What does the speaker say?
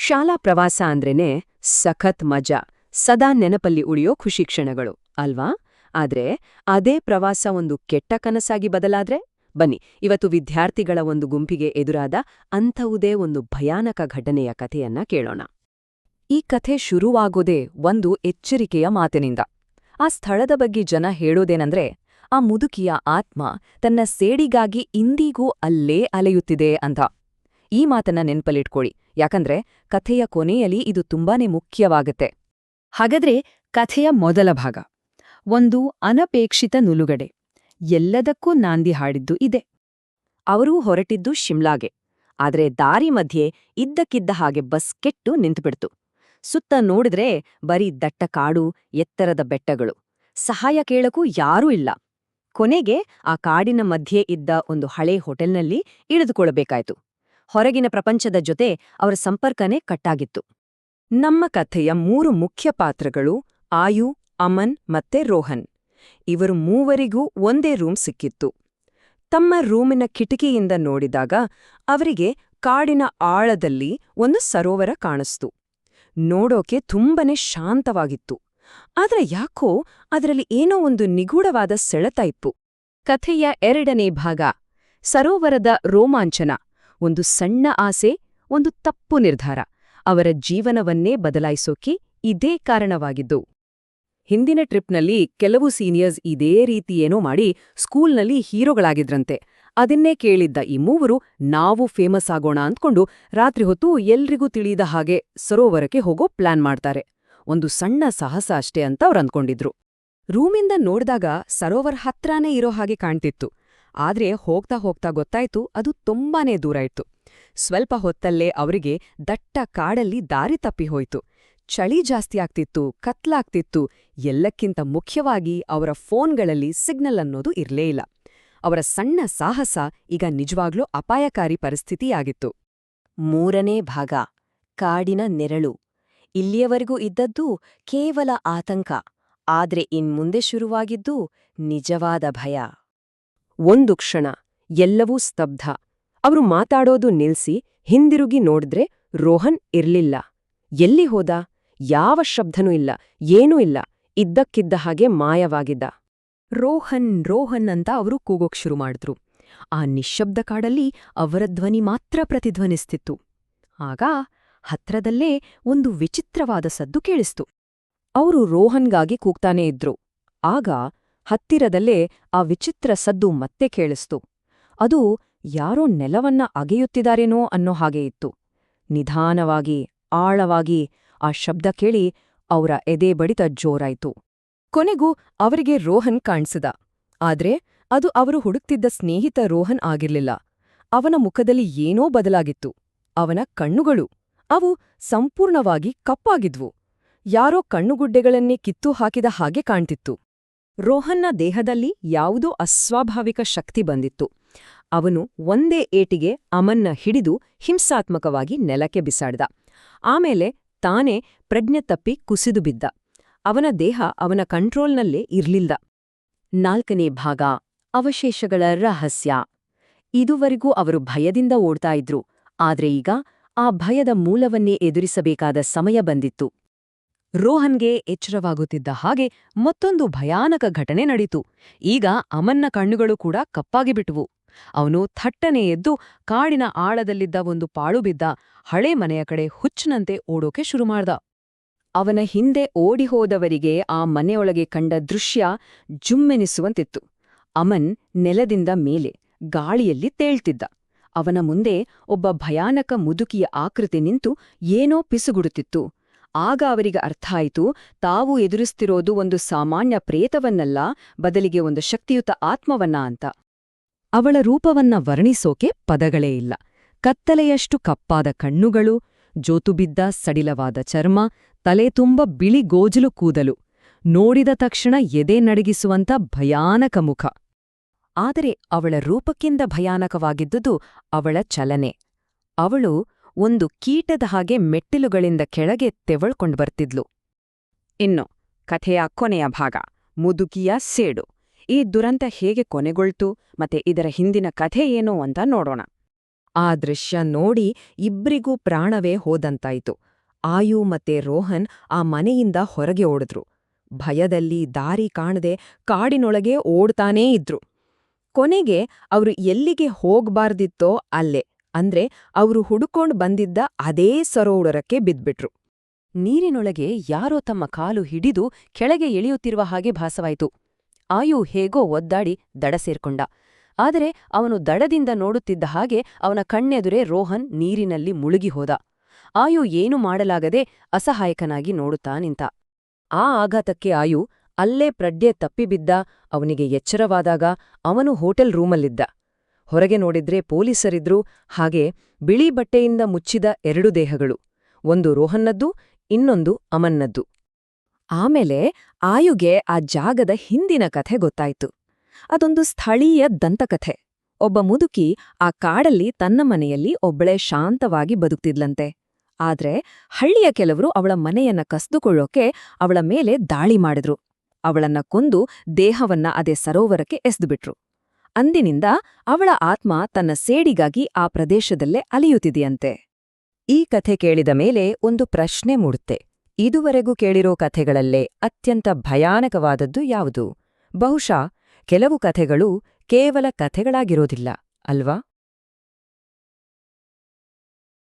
ಶಾಲಾ ಪ್ರವಾಸ ಅಂದ್ರೇನೆ ಸಖತ್ ಮಜಾ, ಸದಾ ನೆನಪಲ್ಲಿ ಉಳಿಯೋ ಖುಷಿ ಕ್ಷಣಗಳು ಅಲ್ವಾ? ಆದ್ರೆ ಅದೇ ಪ್ರವಾಸ ಒಂದು ಕೆಟ್ಟ ಕನಸಾಗಿ ಬದಲಾದ್ರೆ? ಬನ್ನಿ, ಇವತ್ತು ವಿದ್ಯಾರ್ಥಿಗಳ ಒಂದು ಗುಂಪಿಗೆ ಎದುರಾದ ಅಂಥವುದೇ ಒಂದು ಭಯಾನಕ ಘಟನೆಯ ಕಥೆಯನ್ನ ಕೇಳೋಣ. ಈ ಕಥೆ ಶುರುವಾಗೋದೇ ಒಂದು ಎಚ್ಚರಿಕೆಯ ಮಾತಿನಿಂದ. ಆ ಸ್ಥಳದ ಬಗ್ಗೆ ಜನ ಹೇಳೋದೇನಂದ್ರೆ, ಆ ಮುದುಕಿಯ ಆತ್ಮ ತನ್ನ ಸೇಡಿಗಾಗಿ ಇಂದಿಗೂ ಅಲ್ಲೇ ಅಲೆಯುತ್ತಿದೆ ಅಂತ. ಈ ಮಾತನ್ನ ನೆನ್ಪಲ್ಲಿಟ್ಕೊಳ್ಳಿ, ಯಾಕಂದ್ರೆ ಕಥೆಯ ಕೊನೆಯಲ್ಲಿ ಇದು ತುಂಬಾನೇ ಮುಖ್ಯವಾಗತ್ತೆ. ಹಾಗಾದ್ರೆ ಕಥೆಯ ಮೊದಲ ಭಾಗ, ಒಂದು ಅನಪೇಕ್ಷಿತ ನುಲುಗಡೆ. ಎಲ್ಲದಕ್ಕೂ ನಾಂದಿ ಹಾಡಿದ್ದು ಇದೆ. ಅವರೂ ಹೊರಟಿದ್ದು ಶಿಮ್ಲಾಗೆ. ಆದ್ರೆ ದಾರಿ ಮಧ್ಯೆ ಇದ್ದಕ್ಕಿದ್ದ ಹಾಗೆ ಬಸ್ ಕೆಟ್ಟು ನಿಂತುಬಿಡ್ತು. ಸುತ್ತ ನೋಡಿದ್ರೆ ಬರೀ ದಟ್ಟ ಕಾಡು, ಎತ್ತರದ ಬೆಟ್ಟಗಳು. ಸಹಾಯ ಕೇಳಕ್ಕೂ ಯಾರೂ ಇಲ್ಲ. ಕೊನೆಗೆ ಆ ಕಾಡಿನ ಮಧ್ಯೆ ಇದ್ದ ಒಂದು ಹಳೇ ಹೋಟೆಲ್ನಲ್ಲಿ ಇಳಿದುಕೊಳ್ಳಬೇಕಾಯ್ತು. ಹೊರಗಿನ ಪ್ರಪಂಚದ ಜೊತೆ ಅವರ ಸಂಪರ್ಕನೇ ಕಟ್ಟಾಗಿತ್ತು. ನಮ್ಮ ಕಥೆಯ 3 ಮುಖ್ಯ ಪಾತ್ರಗಳು ಆಯು, ಅಮನ್ ಮತ್ತೆ ರೋಹನ್. ಇವರು ಮೂವರಿಗೂ ಒಂದೇ ರೂಮ್ ಸಿಕ್ಕಿತ್ತು. ತಮ್ಮ ರೂಮಿನ ಕಿಟಕಿಯಿಂದ ನೋಡಿದಾಗ ಅವರಿಗೆ ಕಾಡಿನ ಆಳದಲ್ಲಿ ಒಂದು ಸರೋವರ ಕಾಣಿಸ್ತು. ನೋಡೋಕೆ ತುಂಬನೇ ಶಾಂತವಾಗಿತ್ತು. ಆದ್ರೆ ಯಾಕೋ ಅದರಲ್ಲಿ ಏನೋ ಒಂದು ನಿಗೂಢವಾದ ಸೆಳೆತ ಇತ್ತು. ಕಥೆಯ 2ನೇ ಭಾಗ, ಸರೋವರದ ರೋಮಾಂಚನ. ಒಂದು ಸಣ್ಣ ಆಸೆ, ಒಂದು ತಪ್ಪು ನಿರ್ಧಾರ ಅವರ ಜೀವನವನ್ನೇ ಬದಲಾಯಿಸೋಕೆ ಇದೇ ಕಾರಣವಾಗಿದ್ದು. ಹಿಂದಿನ ಟ್ರಿಪ್ನಲ್ಲಿ ಕೆಲವು ಸೀನಿಯರ್ಸ್ ಇದೇ ರೀತಿ ಏನೋ ಮಾಡಿ ಸ್ಕೂಲ್ನಲ್ಲಿ ಹೀರೋಗಳಾಗಿದ್ರಂತೆ. ಅದನ್ನೇ ಕೇಳಿದ್ದ ಈ ಮೂವರು ನಾವು ಫೇಮಸ್ ಆಗೋಣ ಅಂದ್ಕೊಂಡು ರಾತ್ರಿ ಹೊತ್ತು ಎಲ್ರಿಗೂ ತಿಳಿಯದ ಹಾಗೆ ಸರೋವರಕ್ಕೆ ಹೋಗೋ ಪ್ಲಾನ್ ಮಾಡ್ತಾರೆ. ಒಂದು ಸಣ್ಣ ಸಾಹಸ ಅಷ್ಟೇ ಅಂತ ಅವ್ರು ಅಂದ್ಕೊಂಡಿದ್ರು. ರೂಮಿಂದ ನೋಡ್ದಾಗ ಸರೋವರ ಹತ್ರಾನೇ ಇರೋ ಹಾಗೆ ಕಾಣ್ತಿತ್ತು. ಆದ್ರೆ ಹೋಗ್ತಾ ಹೋಗ್ತಾ ಗೊತ್ತಾಯ್ತು, ಅದು ತುಂಬಾನೇ ದೂರ ಇತ್ತು. ಸ್ವಲ್ಪ ಹೊತ್ತಲ್ಲೇ ಅವರಿಗೆ ದಟ್ಟ ಕಾಡಲ್ಲಿ ದಾರಿ ತಪ್ಪಿ ಹೋಯ್ತು. ಚಳಿ ಜಾಸ್ತಿ ಆಗ್ತಿತ್ತು, ಕತ್ಲಾಗ್ತಿತ್ತು. ಎಲ್ಲಕ್ಕಿಂತ ಮುಖ್ಯವಾಗಿ ಅವರ ಫೋನ್ಗಳಲ್ಲಿ ಸಿಗ್ನಲ್ ಅನ್ನೋದು ಇರ್ಲೇ ಇಲ್ಲ. ಅವರ ಸಣ್ಣ ಸಾಹಸ ಈಗ ನಿಜವಾಗ್ಲೂ ಅಪಾಯಕಾರಿ ಪರಿಸ್ಥಿತಿಯಾಗಿತ್ತು. 3ನೇ ಭಾಗ, ಕಾಡಿನ ನೆರಳು. ಇಲ್ಲಿಯವರೆಗೂ ಇದ್ದದ್ದು ಕೇವಲ ಆತಂಕ. ಆದ್ರೆ ಇನ್ಮುಂದೆ ಶುರುವಾಗಿದ್ದು ನಿಜವಾದ ಭಯ. ಒಂದು ಕ್ಷಣ ಎಲ್ಲವೂ ಸ್ತಬ್ಧ. ಅವರು ಮಾತಾಡೋದು ನಿಲ್ಸಿ ಹಿಂದಿರುಗಿ ನೋಡಿದ್ರೆ ರೋಹನ್ ಇರ್ಲಿಲ್ಲ. ಎಲ್ಲಿ ಹೋದ? ಯಾವ ಶಬ್ದನೂ ಇಲ್ಲ, ಏನೂ ಇಲ್ಲ. ಇದ್ದಕ್ಕಿದ್ದ ಹಾಗೆ ಮಾಯವಾಗಿದ್ದ. ರೋಹನ್ ರೋಹನ್ ಅಂತ ಅವರು ಕೂಗೋಕ್ ಶುರು ಮಾಡಿದ್ರು. ಆ ನಿಶ್ಶಬ್ದ ಕಾಡಲ್ಲಿ ಅವರ ಧ್ವನಿ ಮಾತ್ರ ಪ್ರತಿಧ್ವನಿಸ್ತಿತ್ತು. ಆಗ ಹತ್ರದಲ್ಲೇ ಒಂದು ವಿಚಿತ್ರವಾದ ಸದ್ದು ಕೇಳಿಸ್ತು. ಅವರು ರೋಹನ್ಗಾಗಿ ಕೂಗ್ತಾನೇ ಇದ್ರು. ಆಗ ಹತ್ತಿರದಲ್ಲೇ ಆ ವಿಚಿತ್ರ ಸದ್ದು ಮತ್ತೆ ಕೇಳಿಸ್ತು. ಅದು ಯಾರೋ ನೆಲವನ್ನ ಅಗೆಯುತ್ತಿದಾರೇನೋ ಅನ್ನೋ ಹಾಗೆ ಇತ್ತು. ನಿಧಾನವಾಗಿ, ಆಳವಾಗಿ ಆ ಶಬ್ದ ಕೇಳಿ ಅವರ ಎದೆ ಬಡಿತ ಜೋರಾಯ್ತು. ಕೊನೆಗೂ ಅವರಿಗೆ ರೋಹನ್ ಕಾಣ್ಸಿದ. ಆದ್ರೆ ಅದು ಅವರು ಹುಡುಕ್ತಿದ್ದ ಸ್ನೇಹಿತ ರೋಹನ್ ಆಗಿರ್ಲಿಲ್ಲ. ಅವನ ಮುಖದಲ್ಲಿ ಏನೋ ಬದಲಾಗಿತ್ತು. ಅವನ ಕಣ್ಣುಗಳು, ಅವು ಸಂಪೂರ್ಣವಾಗಿ ಕಪ್ಪಾಗಿದ್ವು. ಯಾರೋ ಕಣ್ಣುಗುಡ್ಡೆಗಳನ್ನೇ ಕಿತ್ತು ಹಾಕಿದ ಹಾಗೆ ಕಾಣ್ತಿತ್ತು. ರೋಹನ್ನ ದೇಹದಲ್ಲಿ ಯಾವುದೋ ಅಸ್ವಾಭಾವಿಕ ಶಕ್ತಿ ಬಂದಿತ್ತು. ಅವನು ಒಂದೇ ಏಟಿಗೆ ಅಮನ್ನ ಹಿಡಿದು ಹಿಂಸಾತ್ಮಕವಾಗಿ ನೆಲಕ್ಕೆ ಬಿಸಾಡ್ದ. ಆಮೇಲೆ ತಾನೇ ಪ್ರಜ್ಞೆ ತಪ್ಪಿ ಕುಸಿದು ಬಿದ್ದ. ಅವನ ದೇಹ ಅವನ ಕಂಟ್ರೋಲ್ನಲ್ಲೇ ಇರ್ಲಿಲ್ಲ. 4ನೇ ಭಾಗ, ಅವಶೇಷಗಳ ರಹಸ್ಯ. ಇದುವರೆಗೂ ಅವರು ಭಯದಿಂದ ಓಡ್ತಾ ಇದ್ರು. ಆದ್ರೆ ಈಗ ಆ ಭಯದ ಮೂಲವನ್ನೇ ಎದುರಿಸಬೇಕಾದ ಸಮಯ ಬಂದಿತ್ತು. ರೋಹನ್ಗೆ ಎಚ್ಚರವಾಗುತ್ತಿದ್ದ ಹಾಗೆ ಮತ್ತೊಂದು ಭಯಾನಕ ಘಟನೆ ನಡೀತು. ಈಗ ಅಮನ್ನ ಕಣ್ಣುಗಳು ಕೂಡ ಕಪ್ಪಾಗಿಬಿಟ್ವು. ಅವನು ಥಟ್ಟನೆ ಎದ್ದು ಕಾಡಿನ ಆಳದಲ್ಲಿದ್ದ ಒಂದು ಪಾಳುಬಿದ್ದ ಹಳೆ ಮನೆಯ ಕಡೆ ಹುಚ್ಚನಂತೆ ಓಡೋಕೆ ಶುರು ಮಾಡ್ದ. ಅವನ ಹಿಂದೆ ಓಡಿಹೋದವರಿಗೆ ಆ ಮನೆಯೊಳಗೆ ಕಂಡ ದೃಶ್ಯ ಜುಮ್ಮೆನಿಸುವಂತಿತ್ತು. ಅಮನ್ ನೆಲದಿಂದ ಮೇಲೆ ಗಾಳಿಯಲ್ಲಿ ತೇಳ್ತಿದ್ದ. ಅವನ ಮುಂದೆ ಒಬ್ಬ ಭಯಾನಕ ಮುದುಕಿಯ ಆಕೃತಿ ನಿಂತು ಏನೋ ಪಿಸುಗುಡುತ್ತಿತ್ತು. ಆಗ ಅವರಿಗೆ ಅರ್ಥ ಆಯಿತು, ತಾವು ಎದುರಿಸ್ತಿರೋದು ಒಂದು ಸಾಮಾನ್ಯ ಪ್ರೇತವನ್ನಲ್ಲ, ಬದಲಿಗೆ ಒಂದು ಶಕ್ತಿಯುತ ಆತ್ಮವನ್ನ ಅಂತ. ಅವಳ ರೂಪವನ್ನ ವರ್ಣಿಸೋಕೆ ಪದಗಳೇ ಇಲ್ಲ. ಕತ್ತಲೆಯಷ್ಟು ಕಪ್ಪಾದ ಕಣ್ಣುಗಳು, ಜೋತುಬಿದ್ದ ಸಡಿಲವಾದ ಚರ್ಮ, ತಲೆ ತುಂಬ ಬಿಳಿ ಗೋಜಲು ಕೂದಲು. ನೋಡಿದ ತಕ್ಷಣ ಎದೆ ನಡಗಿಸುವಂತ ಭಯಾನಕ ಮುಖ. ಆದರೆ ಅವಳ ರೂಪಕ್ಕಿಂತ ಭಯಾನಕವಾಗಿದ್ದುದು ಅವಳ ಚಲನೆ. ಅವಳು ಒಂದು ಕೀಟದ ಹಾಗೆ ಮೆಟ್ಟಿಲುಗಳಿಂದ ಕೆಳಗೆ ತೆವಳ್ಕೊಂಡು ಬರ್ತಿದ್ಲು. ಇನ್ನು ಕಥೆಯ ಕೊನೆಯ ಭಾಗ, ಮುದುಕಿಯ ಸೇಡು. ಈ ದುರಂತ ಹೇಗೆ ಕೊನೆಗೊಳ್ತು ಮತ್ತೆ ಇದರ ಹಿಂದಿನ ಕಥೆ ಏನು ಅಂತ ನೋಡೋಣ. ಆ ದೃಶ್ಯ ನೋಡಿ ಇಬ್ರಿಗೂ ಪ್ರಾಣವೇ ಹೋದಂತಾಯ್ತು. ಆಯು ಮತ್ತೆ ರೋಹನ್ ಆ ಮನೆಯಿಂದ ಹೊರಗೆ ಓಡಿದ್ರು. ಭಯದಲ್ಲಿ ದಾರಿ ಕಾಣದೆ ಕಾಡಿನೊಳಗೆ ಓಡ್ತಾನೇ ಇದ್ರು. ಕೊನೆಗೆ ಅವರು ಎಲ್ಲಿಗೆ ಹೋಗ್ಬಾರ್ದಿತ್ತೋ ಅಲ್ಲೇ, ಅಂದ್ರೆ ಅವರು ಹುಡುಕೊಂಡ್ ಬಂದಿದ್ದ ಅದೇ ಸರೋವರಕ್ಕೆ ಬಿದ್ಬಿಟ್ರು. ನೀರಿನೊಳಗೆ ಯಾರೋ ತಮ್ಮ ಕಾಲು ಹಿಡಿದು ಕೆಳಗೆ ಎಳೆಯುತ್ತಿರುವ ಹಾಗೆ ಭಾಸವಾಯಿತು. ಆಯು ಹೇಗೋ ಒದ್ದಾಡಿ ದಡ ಸೇರ್ಕೊಂಡ. ಆದರೆ ಅವನು ದಡದಿಂದ ನೋಡುತ್ತಿದ್ದ ಹಾಗೆ ಅವನ ಕಣ್ಣೆದುರೇ ರೋಹನ್ ನೀರಿನಲ್ಲಿ ಮುಳುಗಿ ಹೋದ. ಆಯು ಏನು ಮಾಡಲಾಗದೆ ಅಸಹಾಯಕನಾಗಿ ನೋಡುತ್ತಾ ನಿಂತ. ಆ ಆಘಾತಕ್ಕೆ ಆಯು ಅಲ್ಲೇ ಪ್ರಜ್ಞೆ ತಪ್ಪಿಬಿದ್ದ. ಅವನಿಗೆ ಎಚ್ಚರವಾದಾಗ ಅವನು ಹೋಟೆಲ್ ರೂಮಲ್ಲಿದ್ದ. ಹೊರಗೆ ನೋಡಿದ್ರೆ ಪೊಲೀಸರಿದ್ರು. ಹಾಗೆ ಬಿಳಿ ಬಟ್ಟೆಯಿಂದ ಮುಚ್ಚಿದ 2 ದೇಹಗಳು, ಒಂದು ರೋಹನ್ನದ್ದು, ಇನ್ನೊಂದು ಅಮನ್ನದ್ದು. ಆಮೇಲೆ ಆಯುಗೆ ಆ ಜಾಗದ ಹಿಂದಿನ ಕಥೆ ಗೊತ್ತಾಯ್ತು. ಅದೊಂದು ಸ್ಥಳೀಯ ದಂತಕಥೆ. ಒಬ್ಬ ಮುದುಕಿ ಆ ಕಾಡಲ್ಲಿ ತನ್ನ ಮನೆಯಲ್ಲಿ ಒಬ್ಬಳೇ ಶಾಂತವಾಗಿ ಬದುಕ್ತಿದ್ಲಂತೆ. ಆದ್ರೆ ಹಳ್ಳಿಯ ಕೆಲವರು ಅವಳ ಮನೆಯನ್ನ ಕಸ್ದುಕೊಳ್ಳೋಕೆ ಅವಳ ಮೇಲೆ ದಾಳಿ ಮಾಡಿದ್ರು. ಅವಳನ್ನ ಕೊಂದು ದೇಹವನ್ನ ಅದೇ ಸರೋವರಕ್ಕೆ ಎಸ್ದುಬಿಟ್ರು. ಅಂದಿನಿಂದ ಅವಳ ಆತ್ಮ ತನ್ನ ಸೇಡಿಗಾಗಿ ಆ ಪ್ರದೇಶದಲ್ಲೇ ಅಲಿಯುತ್ತಿದೆಯಂತೆ. ಈ ಕಥೆ ಕೇಳಿದ ಮೇಲೆ ಒಂದು ಪ್ರಶ್ನೆ ಮೂಡುತ್ತೆ. ಇದುವರೆಗೂ ಕೇಳಿರೋ ಕಥೆಗಳಲ್ಲೇ ಅತ್ಯಂತ ಭಯಾನಕವಾದದ್ದು ಯಾವುದು? ಬಹುಶಃ ಕೆಲವು ಕಥೆಗಳು ಕೇವಲ ಕಥೆಗಳಾಗಿರೋದಿಲ್ಲ, ಅಲ್ವಾ?